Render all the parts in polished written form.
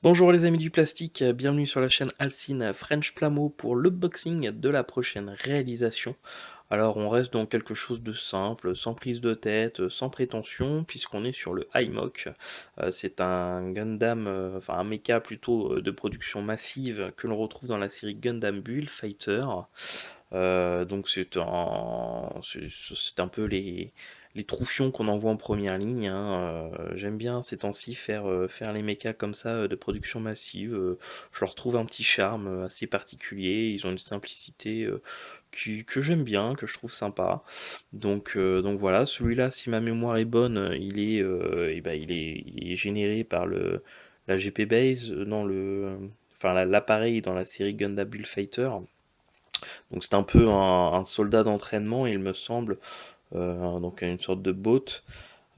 Bonjour les amis du plastique, bienvenue sur la chaîne Alcine French Plamo pour l'unboxing de la prochaine réalisation. Alors on reste dans quelque chose de simple, sans prise de tête, sans prétention, puisqu'on est sur le iMock. C'est un Gundam, enfin un mecha plutôt de production massive que l'on retrouve dans la série Gundam Bullfighter. Donc c'est un peu les troufions qu'on envoie en première ligne, hein. J'aime bien ces temps-ci faire les mechas comme ça de production massive. Je leur trouve un petit charme assez particulier. Ils ont une simplicité que j'aime bien, que je trouve sympa. Donc voilà, celui-là, si ma mémoire est bonne, il est généré par la GP Base, enfin l'appareil dans la série Gundam Bullfighter. Donc c'est un peu un soldat d'entraînement, il me semble, donc une sorte de bot.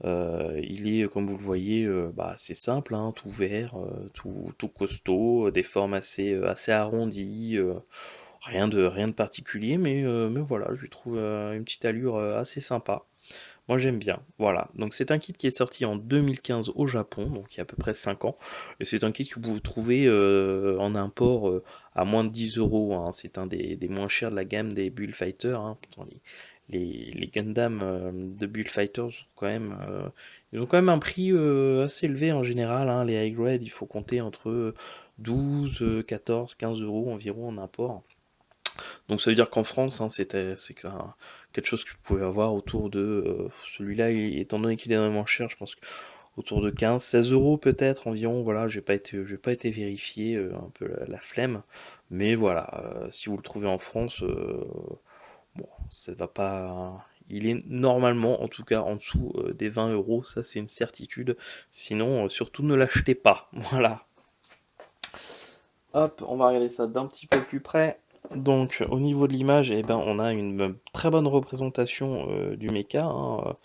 Il est, comme vous le voyez, assez simple, hein, tout vert, tout costaud, des formes assez arrondies, rien de particulier, mais voilà, je lui trouve une petite allure assez sympa. Moi j'aime bien, voilà. Donc c'est un kit qui est sorti en 2015 au Japon, donc il y a à peu près 5 ans. Et c'est un kit que vous trouvez en import à moins de 10 euros, hein. C'est un des moins chers de la gamme des Bullfighter, hein. Pourtant, les Gundam de Bullfighters ils ont quand même un prix assez élevé en général, hein. Les high grade, il faut compter entre 12, 14, 15 euros environ en import. Donc ça veut dire qu'en France, hein, quelque chose que vous pouvez avoir autour de celui-là, étant donné qu'il est vraiment cher, je pense autour de 15, 16 euros peut-être environ. Voilà, j'ai pas été vérifié, un peu la flemme, mais voilà, si vous le trouvez en France, bon, ça va pas. Il est normalement, en tout cas, en dessous des 20 euros, ça c'est une certitude. Sinon, surtout ne l'achetez pas. Voilà. Hop, on va regarder ça d'un petit peu plus près. Donc, au niveau de l'image, eh ben, on a une très bonne représentation du mecha, hein.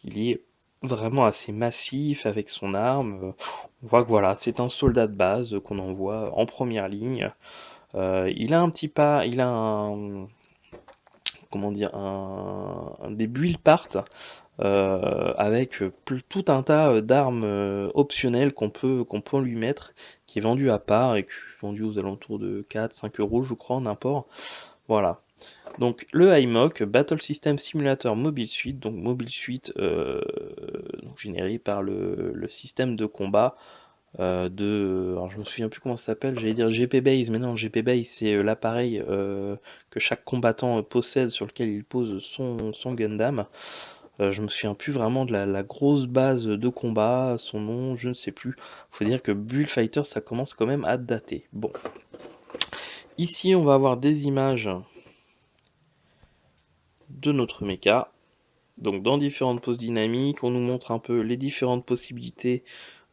Il est vraiment assez massif avec son arme. On voit que voilà, c'est un soldat de base qu'on envoie en première ligne. Il a un petit pas, il a un, comment dire, des build parts avec tout un tas d'armes optionnelles qu'on peut lui mettre, qui est vendu à part et qui est vendu aux alentours de 4-5 euros, je crois, en import. Voilà. Donc le iMock, Battle System Simulator Mobile Suite, donc Mobile Suite donc généré par le système de combat alors je me souviens plus comment ça s'appelle, j'allais dire GP Base, mais non, GP Base c'est l'appareil que chaque combattant possède sur lequel il pose son Gundam. Je me souviens plus vraiment de la grosse base de combat, son nom, je ne sais plus. Faut dire que Bullfighter, ça commence quand même à dater. Bon, ici on va avoir des images de notre mecha. Donc dans différentes poses dynamiques, on nous montre un peu les différentes possibilités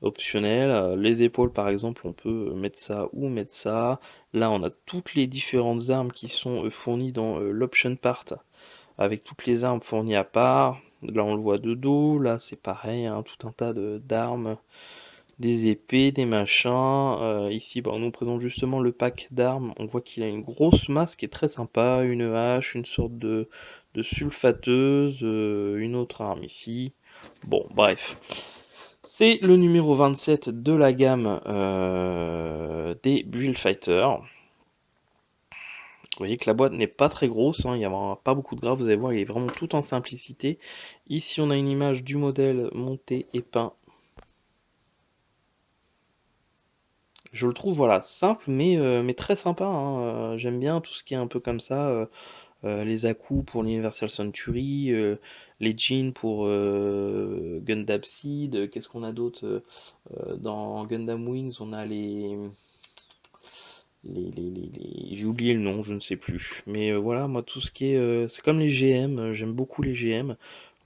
optionnelles. Les épaules par exemple, on peut mettre ça ou mettre ça. Là on a toutes les différentes armes qui sont fournies dans l'option part, avec toutes les armes fournies à part. Là on le voit de dos, là c'est pareil, hein, tout un tas d'armes, des épées, des machins. Ici on nous présente justement le pack d'armes, on voit qu'il a une grosse masse qui est très sympa, une hache, une sorte de sulfateuse, une autre arme ici. Bon bref. C'est le numéro 27 de la gamme des Bullfighter. Vous voyez que la boîte n'est pas très grosse, hein, il n'y a pas beaucoup de gras, vous allez voir, il est vraiment tout en simplicité. Ici, on a une image du modèle monté et peint. Je le trouve voilà, simple, mais très sympa, hein. J'aime bien tout ce qui est un peu comme ça. Les Aku pour l'Universal Century, les jeans pour Gundam Seed. Qu'est-ce qu'on a d'autre dans Gundam Wings? On a j'ai oublié le nom, je ne sais plus. Mais voilà, moi, tout ce qui est. C'est comme les GM, j'aime beaucoup les GM.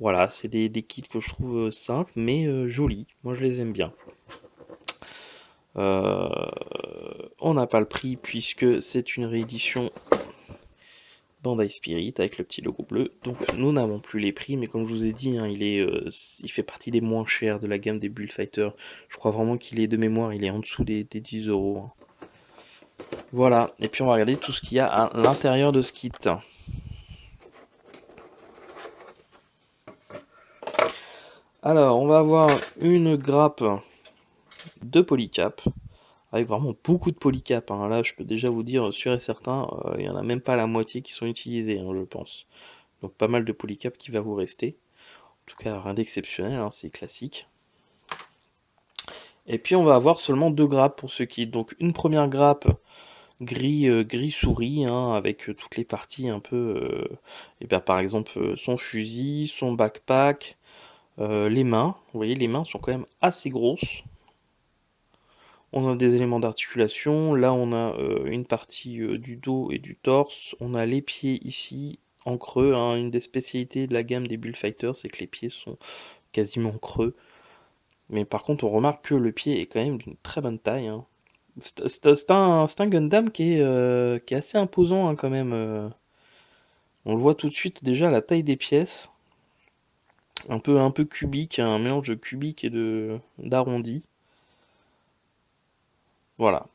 Voilà, c'est des kits que je trouve simples, mais jolis. Moi, je les aime bien. Euh, on n'a pas le prix puisque c'est une réédition Bandai Spirit avec le petit logo bleu. Donc, nous n'avons plus les prix, mais comme je vous ai dit, hein, il fait partie des moins chers de la gamme des Bullfighter. Je crois vraiment qu'il est de mémoire, il est en dessous des 10 euros, hein. Voilà, et puis on va regarder tout ce qu'il y a à l'intérieur de ce kit. Alors, on va avoir une grappe de polycap avec vraiment beaucoup de polycap, hein. Là, je peux déjà vous dire, sûr et certain, il n'y en a même pas la moitié qui sont utilisés, hein, je pense. Donc pas mal de polycap qui va vous rester. En tout cas, rien d'exceptionnel, hein, c'est classique. Et puis on va avoir seulement 2 grappes pour ce kit. Donc une première grappe gris souris, hein, avec toutes les parties un peu, et bien par exemple son fusil, son backpack, les mains. Vous voyez, les mains sont quand même assez grosses. On a des éléments d'articulation. Là, on a une partie du dos et du torse. On a les pieds ici en creux, hein. Une des spécialités de la gamme des Bullfighters, c'est que les pieds sont quasiment creux. Mais par contre, on remarque que le pied est quand même d'une très bonne taille, hein. C'est un Gundam qui est assez imposant, hein, quand même. On le voit tout de suite déjà la taille des pièces. Un peu cubique, un mélange de cubique et d'arrondi. Voilà.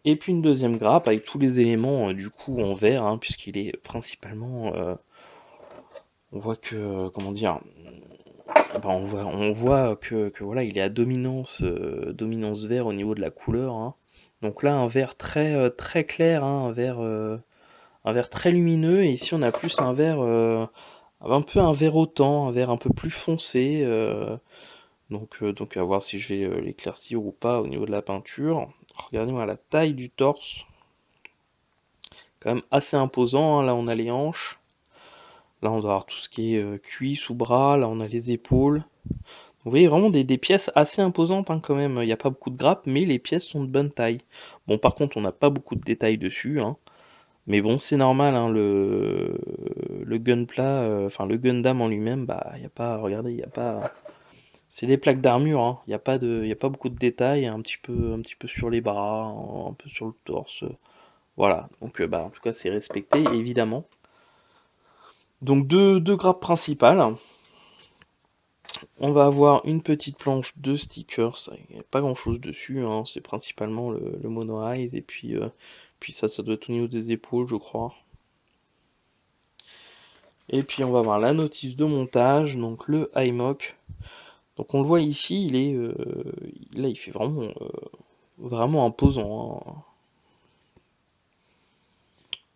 Et puis une deuxième grappe avec tous les éléments du coup en vert, hein, puisqu'il est principalement. On voit que. Comment dire. Ben, on voit que voilà, il est à dominance vert au niveau de la couleur, hein. Donc là, un vert très clair, hein, un vert très lumineux. Et ici, on a plus un vert. Un peu un vert autant, un vert un peu plus foncé. Donc à voir si je vais l'éclaircir ou pas au niveau de la peinture. Regardez-moi la taille du torse. Quand même assez imposant, hein. Là, on a les hanches. Là, on doit avoir tout ce qui est cuisse ou bras. Là, on a les épaules. Vous voyez vraiment des pièces assez imposantes, hein, quand même. Il n'y a pas beaucoup de grappes, mais les pièces sont de bonne taille. Bon, par contre, on n'a pas beaucoup de détails dessus, hein. Mais bon, c'est normal, hein, le Gunpla, enfin le Gundam en lui-même, bah, il n'y a pas, regardez, il n'y a pas. C'est des plaques d'armure, hein. Il y a pas beaucoup de détails, un petit peu sur les bras, un peu sur le torse. Voilà, donc bah, en tout cas, c'est respecté, évidemment. Donc deux grappes principales. On va avoir une petite planche de stickers, il n'y a pas grand chose dessus, hein. C'est principalement le Mono Eyes, et puis ça doit être au niveau des épaules, je crois. Et puis on va avoir la notice de montage, donc le iMock. Donc on le voit ici, là il fait vraiment imposant, hein.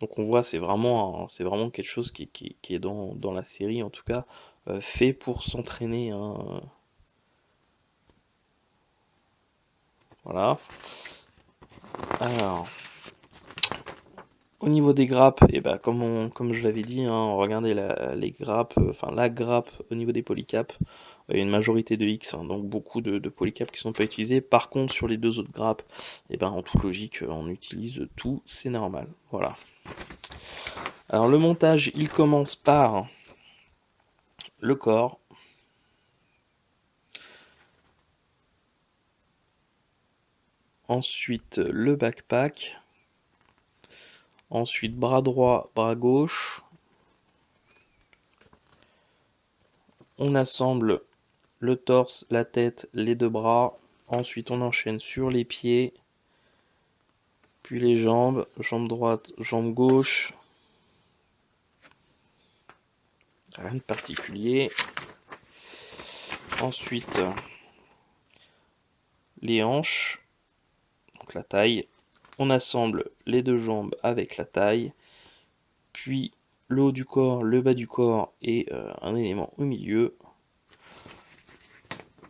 Donc on voit, c'est vraiment quelque chose qui est dans la série, en tout cas, fait pour s'entraîner, hein. Voilà. Alors, au niveau des grappes, et ben comme je l'avais dit, hein, regardez les grappes, enfin la grappe au niveau des polycaps, il y a une majorité de X, hein, donc beaucoup de polycaps qui sont pas utilisés. Par contre, sur les deux autres grappes, et ben en toute logique, on utilise tout, c'est normal. Voilà. Alors le montage, il commence par le corps. Ensuite le backpack. Ensuite bras droit, bras gauche. On assemble le torse, la tête, les deux bras. Ensuite on enchaîne sur les pieds. Puis les jambes, jambe droite, jambe gauche. Rien de particulier. Ensuite les hanches, donc la taille. On assemble les deux jambes avec la taille. Puis le haut du corps, le bas du corps et un élément au milieu.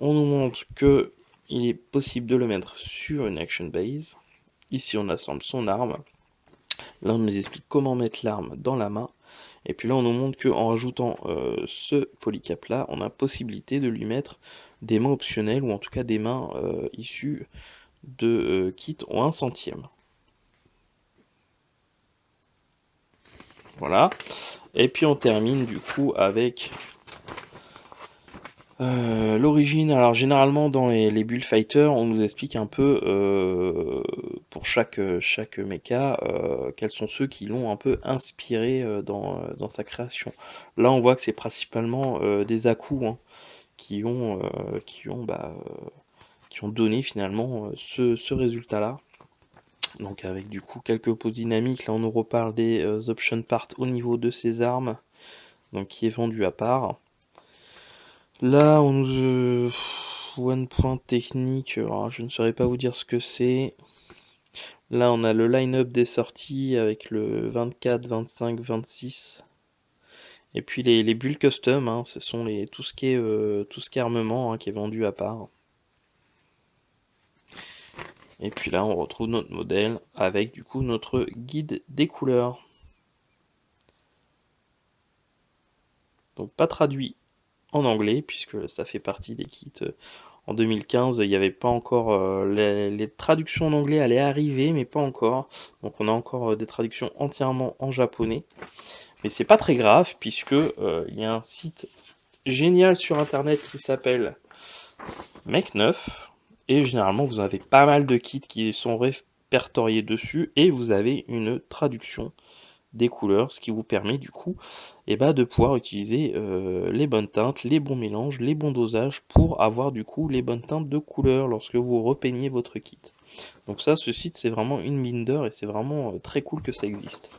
On nous montre que il est possible de le mettre sur une action base. Ici on assemble son arme. Là on nous explique comment mettre l'arme dans la main. Et puis là on nous montre qu'en rajoutant ce polycap là, on a possibilité de lui mettre des mains optionnelles, ou en tout cas des mains issues de kit en 1/100. Voilà. Et puis on termine du coup avec l'origine. Alors généralement dans les Bullfighters, on nous explique un peu pour chaque mecha quels sont ceux qui l'ont un peu inspiré dans sa création. Là on voit que c'est principalement des Aku, hein, qui ont donné finalement ce résultat-là. Donc avec du coup quelques poses dynamiques. Là on nous reparle des option parts au niveau de ses armes, donc qui est vendu à part. Là, One point technique, alors je ne saurais pas vous dire ce que c'est. Là, on a le line-up des sorties avec le 24, 25, 26. Et puis les bulles custom, hein, ce sont tout ce qui est armement, hein, qui est vendu à part. Et puis là, on retrouve notre modèle avec du coup notre guide des couleurs. Donc pas traduit en anglais, puisque ça fait partie des kits. En 2015, il n'y avait pas encore... les traductions en anglais allaient arriver, mais pas encore. Donc on a encore des traductions entièrement en japonais. Mais c'est pas très grave, puisque il y a un site génial sur internet qui s'appelle Mec 9. Et généralement, vous avez pas mal de kits qui sont répertoriés dessus. Et vous avez une traduction des couleurs, ce qui vous permet du coup de pouvoir utiliser les bonnes teintes, les bons mélanges, les bons dosages pour avoir du coup les bonnes teintes de couleurs lorsque vous repeignez votre kit. Donc ça, ce site, c'est vraiment une mine d'or et c'est vraiment très cool que ça existe.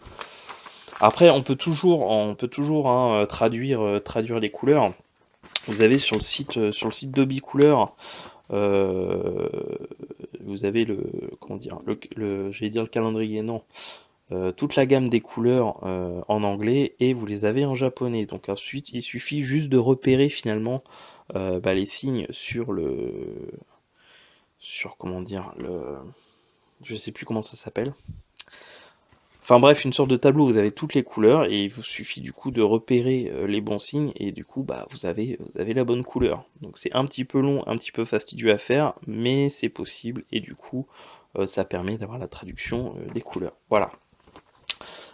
Après, on peut toujours hein, traduire les couleurs. Vous avez sur le site d'Hobby Couleur, vous avez comment dire, j'allais dire le calendrier, non. Toute la gamme des couleurs en anglais et vous les avez en japonais. Donc ensuite, il suffit juste de repérer finalement les signes sur comment dire, je sais plus comment ça s'appelle. Enfin bref, une sorte de tableau, vous avez toutes les couleurs et il vous suffit du coup de repérer les bons signes et du coup vous avez la bonne couleur. Donc c'est un petit peu long, un petit peu fastidieux à faire, mais c'est possible et du coup ça permet d'avoir la traduction des couleurs. Voilà.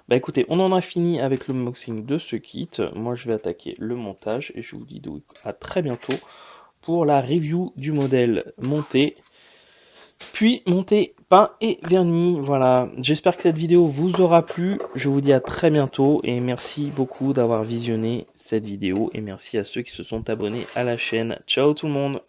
Bah écoutez, on en a fini avec l'unboxing de ce kit. Moi je vais attaquer le montage et je vous dis donc à très bientôt pour la review du modèle monté, puis monté, peint et verni. Voilà, j'espère que cette vidéo vous aura plu. Je vous dis à très bientôt et merci beaucoup d'avoir visionné cette vidéo et merci à ceux qui se sont abonnés à la chaîne. Ciao tout le monde!